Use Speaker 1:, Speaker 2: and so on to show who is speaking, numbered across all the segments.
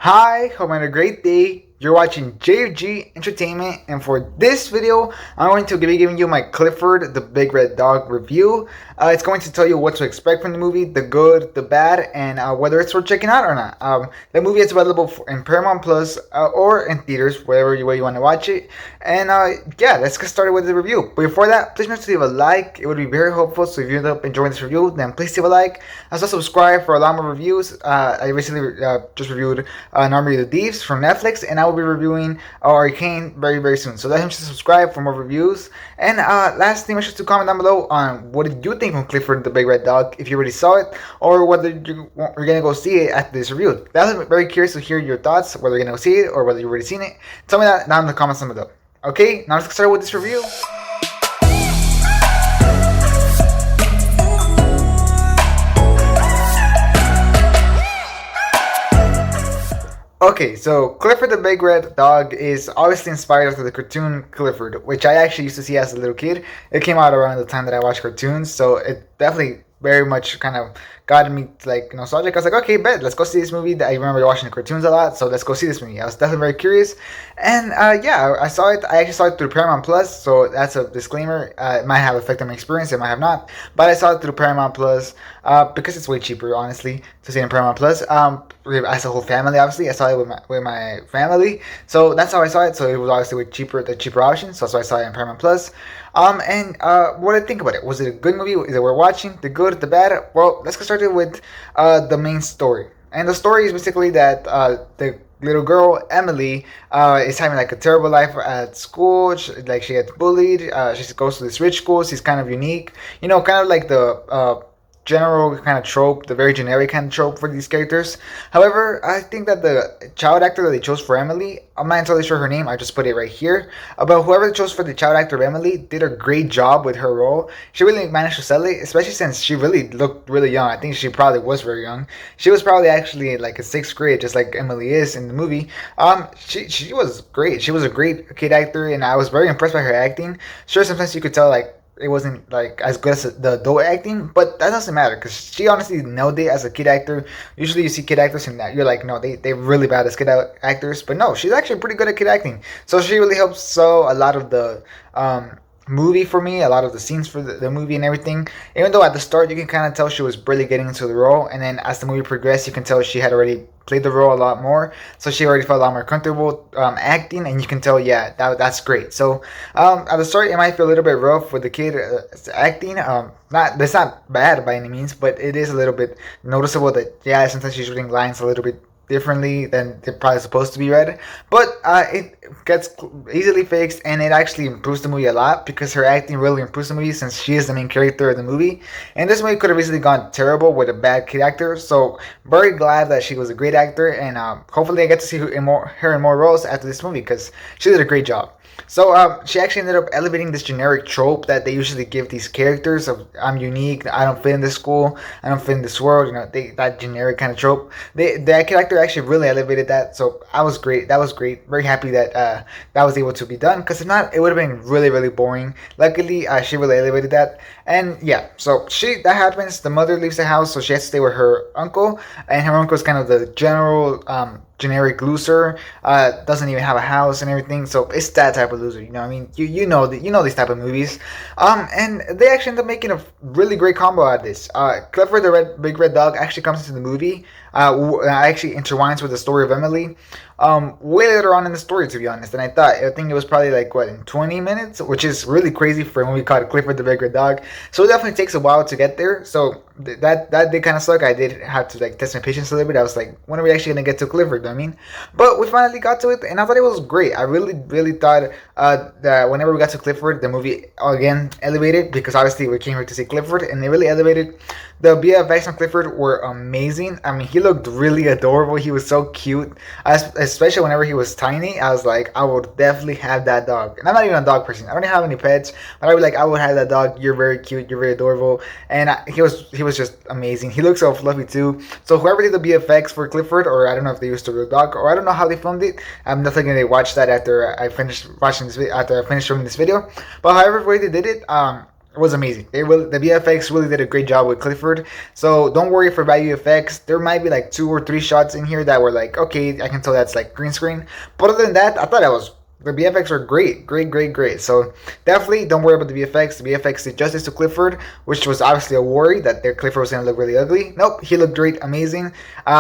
Speaker 1: Hi, hope you had a great day. You're watching JFG Entertainment, and for this video, I'm going to be giving you my Clifford the Big Red Dog review. It's going to tell you what to expect from the movie, the good, the bad, and whether it's worth checking out or not. The movie is available in Paramount Plus or in theaters, wherever way you want to watch it. And yeah, let's get started with the review. But before that, please make sure to leave a like. It would be very helpful. So if you end up enjoying this review, then please leave a like. Also subscribe for a lot more reviews. I recently just reviewed An Army of the Thieves from Netflix, and I will be reviewing Arcane very soon. So let him subscribe for more reviews. And lastly, make sure to comment down below on what did you think of Clifford the Big Red Dog, if you already saw it, or whether you're gonna go see it after this review. I'm very curious to hear your thoughts, whether you're gonna go see it or whether you've already seen it. Tell me that down in the comments down below. Okay, now let's get started with this review. Okay, so Clifford the Big Red Dog is obviously inspired after the cartoon Clifford, which I actually used to see as a little kid. It came out around the time that I watched cartoons, so it definitely very much kind of got me like nostalgic. I was like, okay, bet, let's go see this movie. I remember watching the cartoons a lot, so let's go see this movie. I was definitely very curious, and yeah, I saw it. I actually saw it through Paramount Plus, so that's a disclaimer. It might have affected my experience, it might have not, but I saw it through Paramount Plus because it's way cheaper, honestly, to see it in Paramount Plus. As a whole family, obviously, I saw it with my family, so that's how I saw it. So it was obviously with the cheaper option, so that's why I saw it in Paramount Plus. And what did I think about it? Was it a good movie? Is it worth watching? The good, the bad? Well, let's get started with the main story. And the story is basically that the little girl Emily is having like a terrible life at school. She gets bullied. She goes to this rich school. She's kind of unique. You know, kind of like the general kind of trope, the very generic kind of trope for these characters. However, I think that the child actor that they chose for Emily, I'm not entirely sure her name, I just put it right here, but whoever they chose for the child actor of Emily did a great job with her role. She really managed to sell it, especially since she really looked really young. I think she probably was very young. She was probably actually like in 6th grade, just like Emily is in the movie. She was great. She was a great kid actor, and I was very impressed by her acting. Sure, sometimes you could tell like it wasn't like as good as the adult acting, but that doesn't matter because she honestly nailed it as a kid actor. Usually you see kid actors and you're like, no, they're really bad as kid actors, but no, she's actually pretty good at kid acting. So she really helps sell a lot of the movie for me, a lot of the scenes for the movie and everything. Even though at the start you can kind of tell she was really getting into the role, and then as the movie progressed, you can tell she had already played the role a lot more, so she already felt a lot more comfortable acting, and you can tell, yeah, that's great. So at the start it might feel a little bit rough with the kid acting. That's not bad by any means, but it is a little bit noticeable that, yeah, sometimes she's reading lines a little bit differently than they're probably supposed to be read, but it gets easily fixed, and it actually improves the movie a lot because her acting really improves the movie since she is the main character of the movie. And this movie could have easily gone terrible with a bad kid actor, so very glad that she was a great actor, and hopefully I get to see her in more roles after this movie because she did a great job. So she actually ended up elevating this generic trope that they usually give these characters of, I'm unique, I don't fit in this school, I don't fit in this world, you know, that generic kind of trope. That character actually really elevated that, so I was great. That was great. Very happy that that was able to be done, because if not, it would have been really boring. Luckily, she really elevated that, and yeah, so that happens. The mother leaves the house, so she has to stay with her uncle, and her uncle is kind of the general generic loser, doesn't even have a house and everything, so it's that type of loser, you know what I mean? You know these type of movies. And they actually end up making a really great combo out of this. Clifford the Big Red Dog actually comes into the movie, actually intertwines with the story of Emily way later on in the story, to be honest, and I think it was probably like, what, in 20 minutes, which is really crazy for a movie called Clifford the Big Red Dog. So it definitely takes a while to get there, so that did kind of suck. I did have to like test my patience a little bit. I was like, when are we actually gonna get to Clifford? I mean, but we finally got to it, and I thought it was great. I really thought that whenever we got to Clifford, the movie again elevated, because obviously we came here to see Clifford, and they really elevated. The VFX on Clifford were amazing. I mean, he looked really adorable. He was so cute, especially whenever he was tiny. I was like, I would definitely have that dog. And I'm not even a dog person. I don't have any pets, but I would I would have that dog. You're very cute. You're very adorable. And he was just amazing. He looked so fluffy too. So whoever did the VFX for Clifford, or I don't know if they used a real dog, or I don't know how they filmed it. I'm definitely gonna watch that after I finished watching this. After I finished filming this video. But however way they did it, was amazing. The VFX really did a great job with Clifford. So don't worry for bad VFX. There might be like 2 or 3 shots in here that were like, okay, I can tell that's like green screen. But other than that, I thought it was the VFX were great, great, great, great. So definitely don't worry about the VFX. The VFX did justice to Clifford, which was obviously a worry that their Clifford was going to look really ugly. Nope, he looked great, amazing.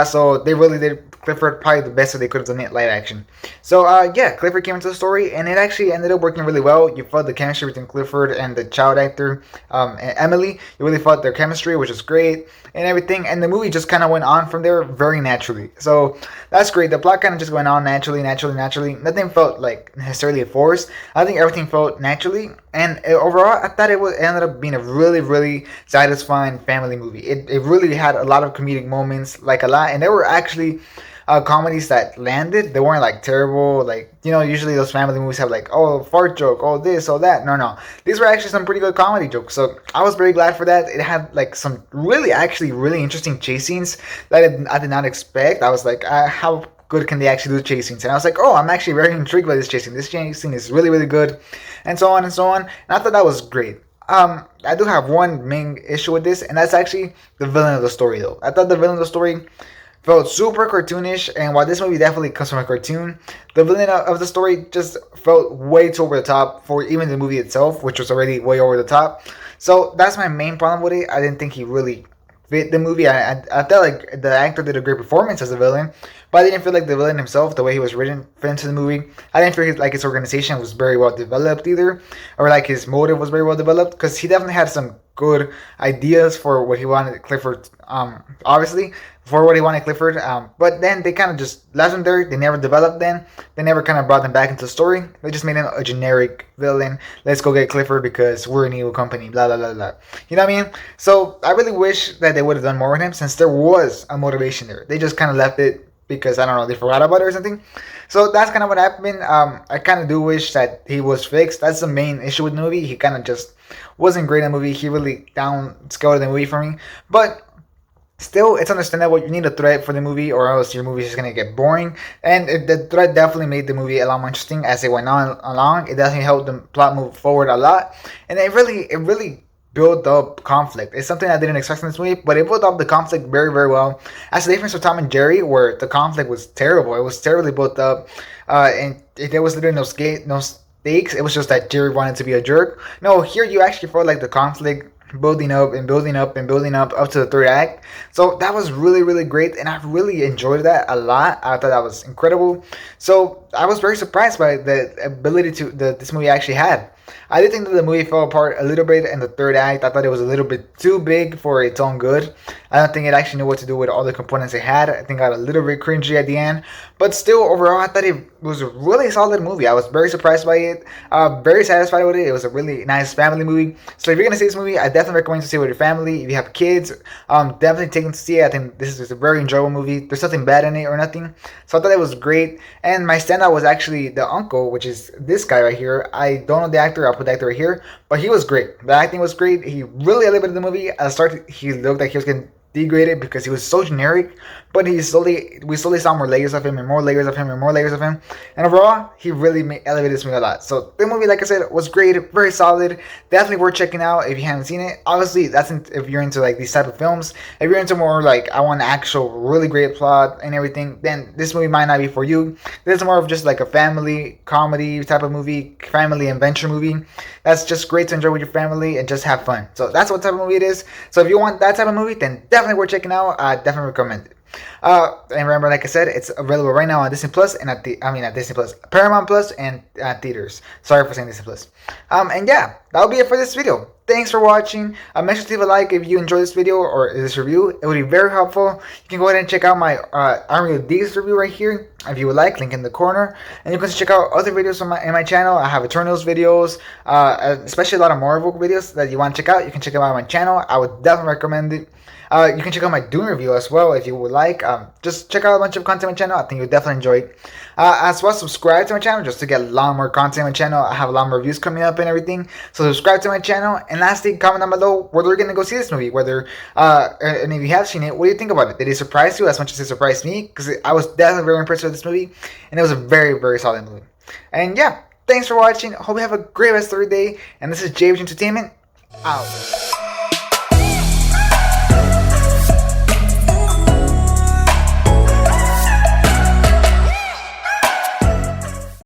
Speaker 1: So they really did Clifford probably the best that they could have done it live action. So yeah, Clifford came into the story, and it actually ended up working really well. You felt the chemistry between Clifford and the child actor, and Emily. You really felt their chemistry, which was great, and everything. And the movie just kind of went on from there very naturally. So that's great. The plot kind of just went on naturally, naturally, naturally. Nothing felt like necessarily forced. I think everything felt naturally, and overall, I thought it ended up being a really, really satisfying family movie. It really had a lot of comedic moments, like a lot, and there were actually comedies that landed. They weren't like terrible. Like, usually those family movies have like, oh, fart joke, oh this, oh that. No, no. These were actually some pretty good comedy jokes. So I was very glad for that. It had like some really, actually really interesting chase scenes that I did not expect. I was like, how good can they actually do chase scenes? And I was like, oh, I'm actually very intrigued by this chase scene. This chase scene is really, really good, and so on and so on. And I thought that was great. I do have one main issue with this, and that's actually the villain of the story, though. I thought the villain of the story felt super cartoonish, and while this movie definitely comes from a cartoon, the villain of the story just felt way too over the top for even the movie itself, which was already way over the top. So that's my main problem with it. I didn't think he really fit the movie. I felt like the actor did a great performance as a villain, but I didn't feel like the villain himself, the way he was written, fit into the movie. I didn't feel like his organization was very well developed either, or like his motive was very well developed, because he definitely had some good ideas for what he wanted Clifford, obviously, for what he wanted Clifford, but then they kind of just left him there. They never developed them. They never kind of brought them back into the story. They just made him a generic villain. Let's go get Clifford because we're an evil company, blah, blah, blah, blah. You know what I mean? So I really wish that they would have done more with him, since there was a motivation there. They just kind of left it because, I don't know, they forgot about it or something. So that's kind of what happened. I kind of do wish that he was fixed. That's the main issue with the movie. He kind of just wasn't great in the movie. He really downscaled the movie for me. But still, it's understandable. You need a threat for the movie, or else your movie is just gonna get boring. And the threat definitely made the movie a lot more interesting as it went on along. It definitely helped the plot move forward a lot, and it really built up conflict. It's something I didn't expect in this movie, but it built up the conflict very, very well. As a difference from Tom and Jerry, where the conflict was terrible. It was terribly built up, and there was literally no stakes. It was just that Jerry wanted to be a jerk. No, here you actually felt like the conflict building up and building up and building up to the third act. So that was really, really great, and I really enjoyed that a lot. I thought that was incredible. So I was very surprised by the ability that this movie actually had. I did think that the movie fell apart a little bit in the third act. I thought it was a little bit too big for its own good. I don't think it actually knew what to do with all the components it had. I think I got a little bit cringy at the end. But still, overall, I thought it was a really solid movie. I was very surprised by it. Very satisfied with it. It was a really nice family movie. So if you're going to see this movie, I definitely recommend to see it with your family. If you have kids, definitely take them to see it. I think this is a very enjoyable movie. There's nothing bad in it or nothing. So I thought it was great. And my standout was actually the uncle, which is this guy right here. I don't know the actor. I'll put the actor right here. But he was great. The acting was great. He really elevated the movie. At the start, he looked like he was getting degraded because he was so generic, but we slowly saw more layers of him and more layers of him and more layers of him, and overall he really elevated this movie a lot. So the movie, like I said, was great, very solid, definitely worth checking out if you haven't seen it. Obviously if you're into like these type of films. If you're into more like I want actual really great plot and everything, then this movie might not be for you. This is more of just like a family comedy type of movie, family adventure movie that's just great to enjoy with your family and just have fun. So that's what type of movie it is. So if you want that type of movie, then definitely worth checking out. I definitely recommend it. And remember, like I said, it's available right now on Disney Plus and at Disney Plus, Paramount Plus, and at theaters. Sorry for saying Disney Plus. And yeah, that'll be it for this video. Thanks for watching. Make sure to leave a like if you enjoyed this video or this review. It would be very helpful. You can go ahead and check out my Unreal Deeds review right here if you would like. Link in the corner. And you can check out other videos on my channel. I have Eternals videos, especially a lot of Marvel videos that you want to check out. You can check them out on my channel. I would definitely recommend it. You can check out my Dune review as well if you would like. Just check out a bunch of content on my channel. I think you'll definitely enjoy it. As well, subscribe to my channel just to get a lot more content on my channel. I have a lot more reviews coming up and everything. So subscribe to my channel. And lastly, comment down below whether you're going to go see this movie. And if you have seen it, what do you think about it? Did it surprise you as much as it surprised me? Because I was definitely very impressed with this movie. And it was a very, very solid movie. And yeah, thanks for watching. Hope you have a great rest of your day. And this is JH Entertainment. Out.